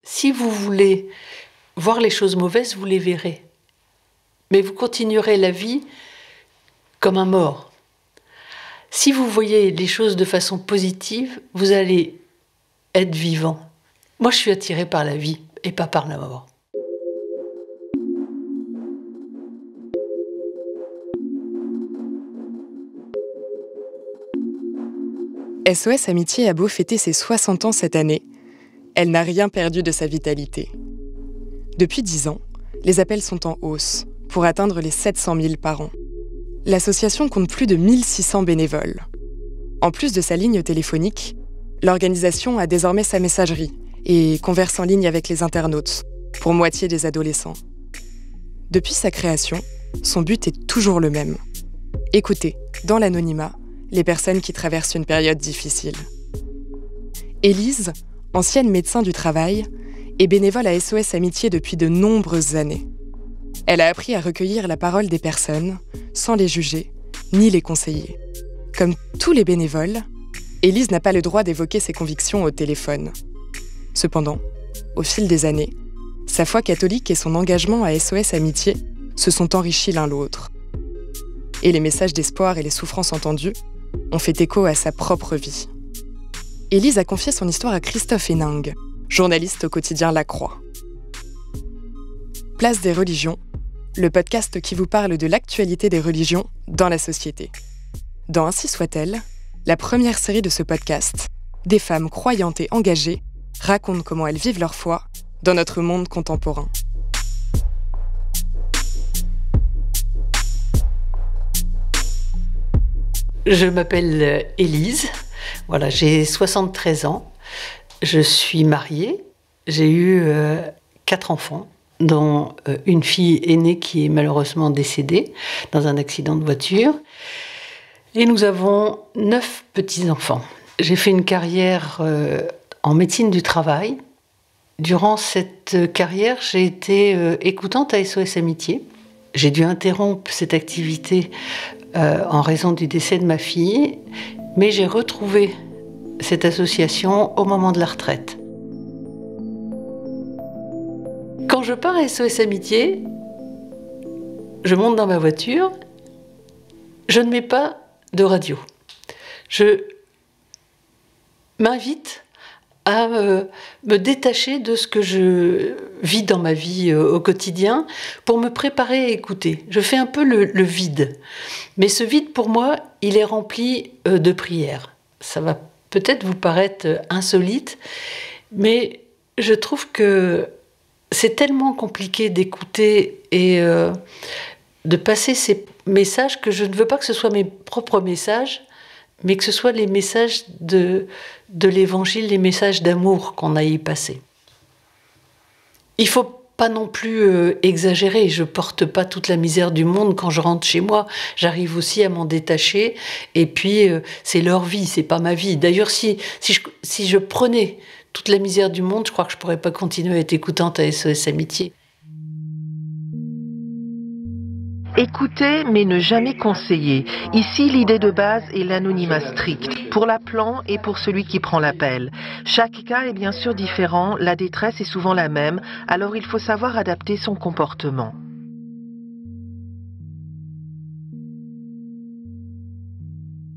Si vous voulez voir les choses mauvaises, vous les verrez. Mais vous continuerez la vie comme un mort. Si vous voyez les choses de façon positive, vous allez être vivant. Moi, je suis attirée par la vie et pas par la mort. SOS Amitié a beau fêter ses 60 ans cette année, elle n'a rien perdu de sa vitalité. Depuis 10 ans, les appels sont en hausse, pour atteindre les 700 000 par an. L'association compte plus de 1600 bénévoles. En plus de sa ligne téléphonique, l'organisation a désormais sa messagerie et converse en ligne avec les internautes, pour moitié des adolescents. Depuis sa création, son but est toujours le même. Écouter, dans l'anonymat, les personnes qui traversent une période difficile. Élise, ancienne médecin du travail, est bénévole à SOS Amitié depuis de nombreuses années. Elle a appris à recueillir la parole des personnes, sans les juger, ni les conseiller. Comme tous les bénévoles, Élise n'a pas le droit d'évoquer ses convictions au téléphone. Cependant, au fil des années, sa foi catholique et son engagement à SOS Amitié se sont enrichis l'un l'autre. Et les messages d'espoir et les souffrances entendues ont fait écho à sa propre vie. Élise a confié son histoire à Christophe Héningue, journaliste au quotidien La Croix. Place des religions, le podcast qui vous parle de l'actualité des religions dans la société. Dans Ainsi soit-elle, la première série de ce podcast, des femmes croyantes et engagées racontent comment elles vivent leur foi dans notre monde contemporain. Je m'appelle Élise, voilà, j'ai 73 ans, je suis mariée, j'ai eu 4 enfants, dont une fille aînée qui est malheureusement décédée dans un accident de voiture, et nous avons 9 petits-enfants. J'ai fait une carrière en médecine du travail. Durant cette carrière, j'ai été écoutante à SOS Amitié. J'ai dû interrompre cette activité en raison du décès de ma fille, mais j'ai retrouvé cette association au moment de la retraite. Quand je pars à SOS Amitié, je monte dans ma voiture, je ne mets pas de radio. Je m'invite à me détacher de ce que je vis dans ma vie au quotidien pour me préparer à écouter. Je fais un peu le vide. Mais ce vide, pour moi, il est rempli de prières. Ça va peut-être vous paraître insolite, mais je trouve que c'est tellement compliqué d'écouter et de passer ces messages que je ne veux pas que ce soit mes propres messages, mais que ce soit les messages de l'Évangile, les messages d'amour qu'on a y passé. Il ne faut pas non plus exagérer, je ne porte pas toute la misère du monde quand je rentre chez moi, j'arrive aussi à m'en détacher, et puis c'est leur vie, c'est pas ma vie. D'ailleurs, si je prenais toute la misère du monde, je crois que je ne pourrais pas continuer à être écoutante à SOS Amitié. Écouter, mais ne jamais conseiller. Ici, l'idée de base est l'anonymat strict, pour l'appelant et pour celui qui prend l'appel. Chaque cas est bien sûr différent, la détresse est souvent la même, alors il faut savoir adapter son comportement.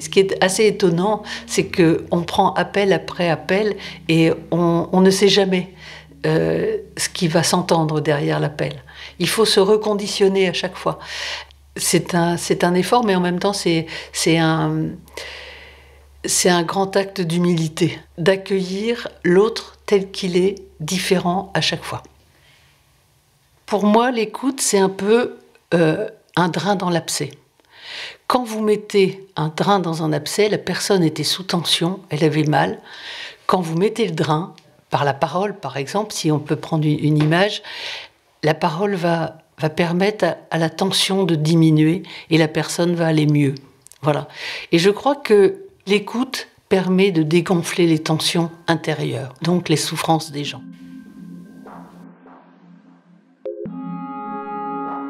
Ce qui est assez étonnant, c'est qu'on prend appel après appel et on ne sait jamais ce qui va s'entendre derrière l'appel. Il faut se reconditionner à chaque fois. C'est un effort, mais en même temps, c'est un grand acte d'humilité, d'accueillir l'autre tel qu'il est, différent à chaque fois. Pour moi, l'écoute, c'est un peu un drain dans l'abcès. Quand vous mettez un drain dans un abcès, la personne était sous tension, elle avait mal. Quand vous mettez le drain, par la parole par exemple, si on peut prendre une image, la parole va permettre à la tension de diminuer et la personne va aller mieux. Voilà. Et je crois que l'écoute permet de dégonfler les tensions intérieures, donc les souffrances des gens.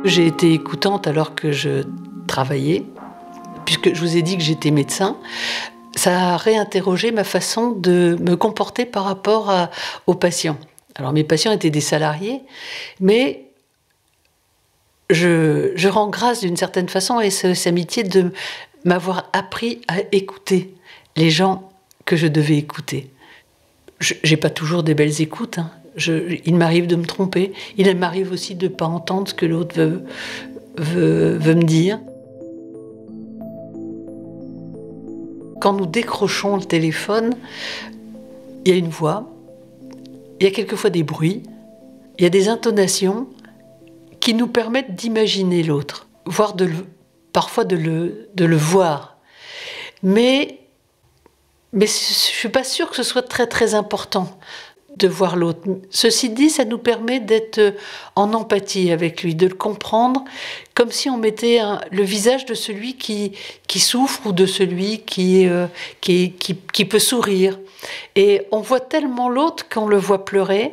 J'ai été écoutante alors que je travaillais, puisque je vous ai dit que j'étais médecin. Ça a réinterrogé ma façon de me comporter par rapport aux patients. Alors mes patients étaient des salariés, mais je rends grâce d'une certaine façon à SOS Amitié de m'avoir appris à écouter les gens que je devais écouter. J'ai pas toujours des belles écoutes, hein. Il m'arrive de me tromper, il m'arrive aussi de ne pas entendre ce que l'autre veut me dire. Quand nous décrochons le téléphone, il y a une voix, il y a quelquefois des bruits, il y a des intonations qui nous permettent d'imaginer l'autre, voire parfois de le voir. Mais je ne suis pas sûre que ce soit très très important de voir l'autre. Ceci dit, ça nous permet d'être en empathie avec lui, de le comprendre comme si on mettait le visage de celui qui souffre ou de celui qui peut sourire. Et on voit tellement l'autre qu'on le voit pleurer.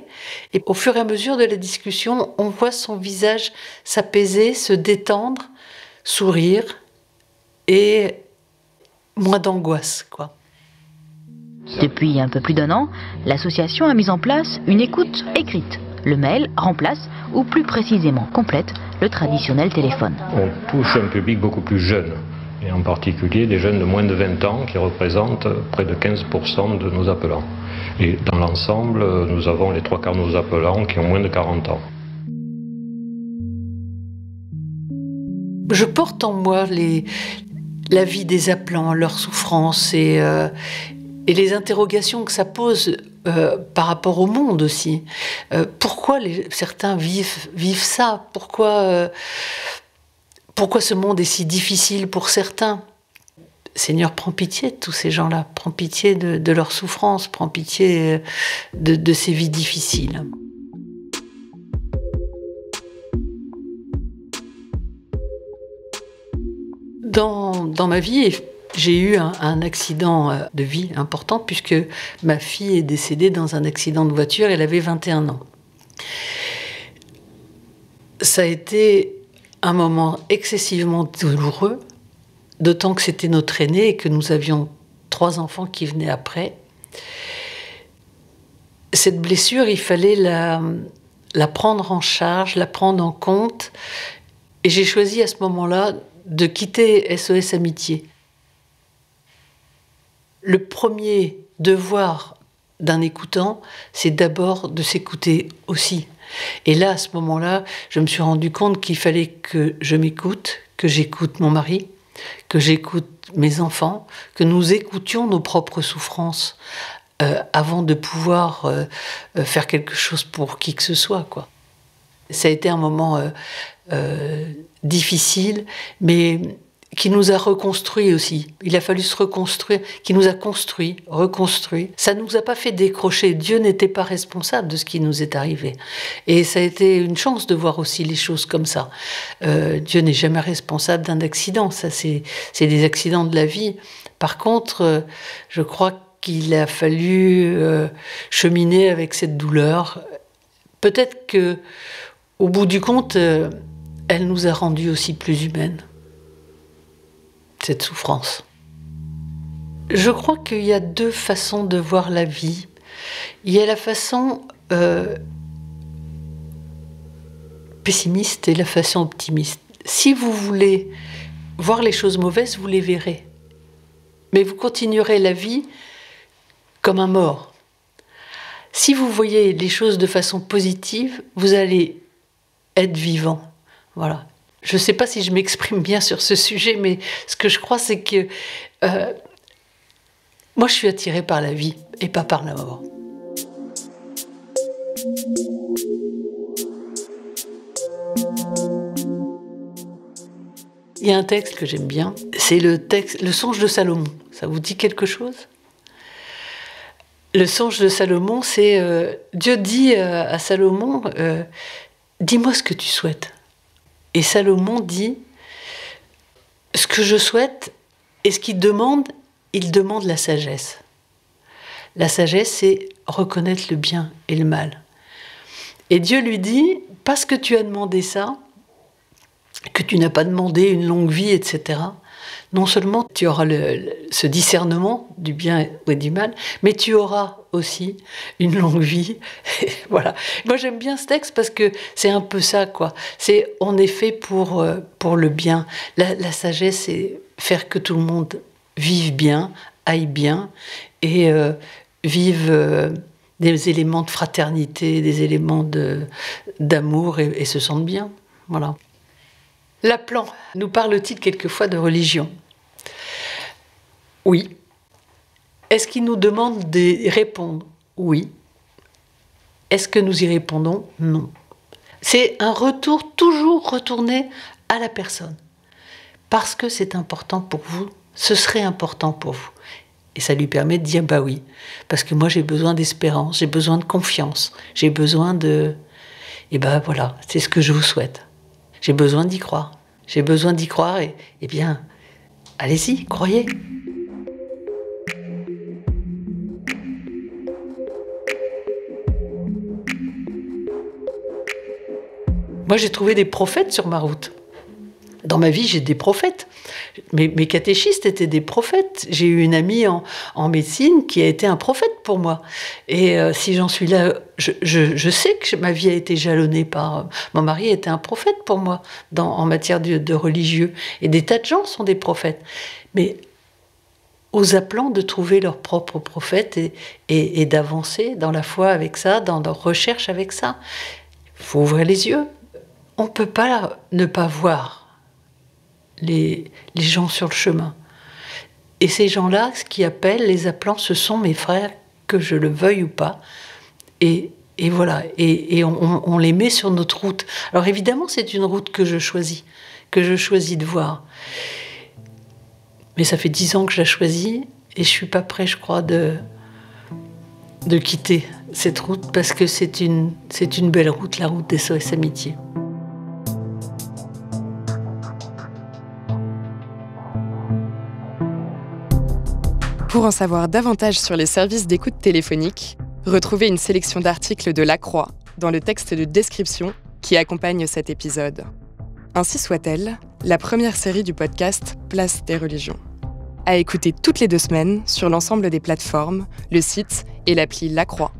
Et au fur et à mesure de la discussion, on voit son visage s'apaiser, se détendre, sourire et moins d'angoisse, quoi. Depuis un peu plus d'1 an, l'association a mis en place une écoute écrite. Le mail remplace, ou plus précisément complète, le traditionnel téléphone. On touche un public beaucoup plus jeune, et en particulier des jeunes de moins de 20 ans qui représentent près de 15% de nos appelants. Et dans l'ensemble, nous avons les 3/4 de nos appelants qui ont moins de 40 ans. Je porte en moi la vie des appelants, leurs souffrances et les interrogations que ça pose par rapport au monde aussi. Pourquoi certains vivent ça? Pourquoi ce monde est si difficile pour certains? Seigneur, prends pitié de tous ces gens-là, prends pitié de leur souffrance, prends pitié de ces vies difficiles. Dans ma vie, j'ai eu un accident de vie important puisque ma fille est décédée dans un accident de voiture, elle avait 21 ans. Ça a été un moment excessivement douloureux, d'autant que c'était notre aîné et que nous avions 3 enfants qui venaient après. Cette blessure, il fallait la prendre en charge, la prendre en compte, et j'ai choisi à ce moment-là de quitter SOS Amitié. Le premier devoir d'un écoutant, c'est d'abord de s'écouter aussi. Et là, à ce moment-là, je me suis rendu compte qu'il fallait que je m'écoute, que j'écoute mon mari, que j'écoute mes enfants, que nous écoutions nos propres souffrances avant de pouvoir faire quelque chose pour qui que ce soit, quoi. Ça a été un moment difficile, mais qui nous a reconstruits aussi. Il a fallu se reconstruire, qui nous a construits, reconstruits. Ça ne nous a pas fait décrocher. Dieu n'était pas responsable de ce qui nous est arrivé. Et ça a été une chance de voir aussi les choses comme ça. Dieu n'est jamais responsable d'un accident. Ça, c'est des accidents de la vie. Par contre, je crois qu'il a fallu cheminer avec cette douleur. Peut-être que, au bout du compte, elle nous a rendus aussi plus humaines, cette souffrance. Je crois qu'il y a 2 façons de voir la vie. Il y a la façon pessimiste et la façon optimiste. Si vous voulez voir les choses mauvaises, vous les verrez. Mais vous continuerez la vie comme un mort. Si vous voyez les choses de façon positive, vous allez être vivant. Voilà. Je ne sais pas si je m'exprime bien sur ce sujet, mais ce que je crois, c'est que moi, je suis attirée par la vie et pas par la mort. Il y a un texte que j'aime bien, c'est le songe de Salomon. Ça vous dit quelque chose? Le songe de Salomon, c'est Dieu dit à Salomon, dis-moi ce que tu souhaites. Et Salomon dit, ce que je souhaite et ce qu'il demande la sagesse. La sagesse, c'est reconnaître le bien et le mal. Et Dieu lui dit, parce que tu as demandé ça, que tu n'as pas demandé une longue vie, etc. non seulement tu auras ce discernement du bien et du mal, mais tu auras aussi une longue vie. Voilà. Moi, j'aime bien ce texte parce que c'est un peu ça, quoi. On est fait pour le bien. La sagesse, c'est faire que tout le monde vive bien, aille bien et vive des éléments de fraternité, des éléments d'amour et se sentent bien. Voilà. Laplan nous parle-t-il quelquefois de religion? Oui. Est-ce qu'il nous demande de répondre? Oui. Est-ce que nous y répondons? Non. C'est un retour, toujours retourner à la personne. Parce que c'est important pour vous, ce serait important pour vous. Et ça lui permet de dire, bah oui, parce que moi j'ai besoin d'espérance, j'ai besoin de confiance, j'ai besoin de... Et ben voilà, c'est ce que je vous souhaite. J'ai besoin d'y croire. J'ai besoin d'y croire et bien, allez-y, croyez. Moi, j'ai trouvé des prophètes sur ma route. Dans ma vie, j'ai des prophètes. Mes catéchistes étaient des prophètes. J'ai eu une amie en médecine qui a été un prophète pour moi. Et si j'en suis là, je sais que ma vie a été jalonnée par... Mon mari était un prophète pour moi en matière de religieux. Et des tas de gens sont des prophètes. Mais aux appelants de trouver leur propre prophète et d'avancer dans la foi avec ça, dans leur recherche avec ça. Il faut ouvrir les yeux. On ne peut pas ne pas voir les gens sur le chemin. Et ces gens-là, ce qu'ils appellent les appelants, ce sont mes frères, que je le veuille ou pas. Et voilà, et on les met sur notre route. Alors évidemment, c'est une route que je choisis de voir. Mais ça fait 10 ans que je la choisis, et je suis pas prêt, je crois, de quitter cette route, parce que c'est une belle route, la route d'SOS Amitié. Pour en savoir davantage sur les services d'écoute téléphonique, retrouvez une sélection d'articles de La Croix dans le texte de description qui accompagne cet épisode. Ainsi soit-elle, la première série du podcast Place des religions. À écouter toutes les 2 semaines sur l'ensemble des plateformes, le site et l'appli La Croix.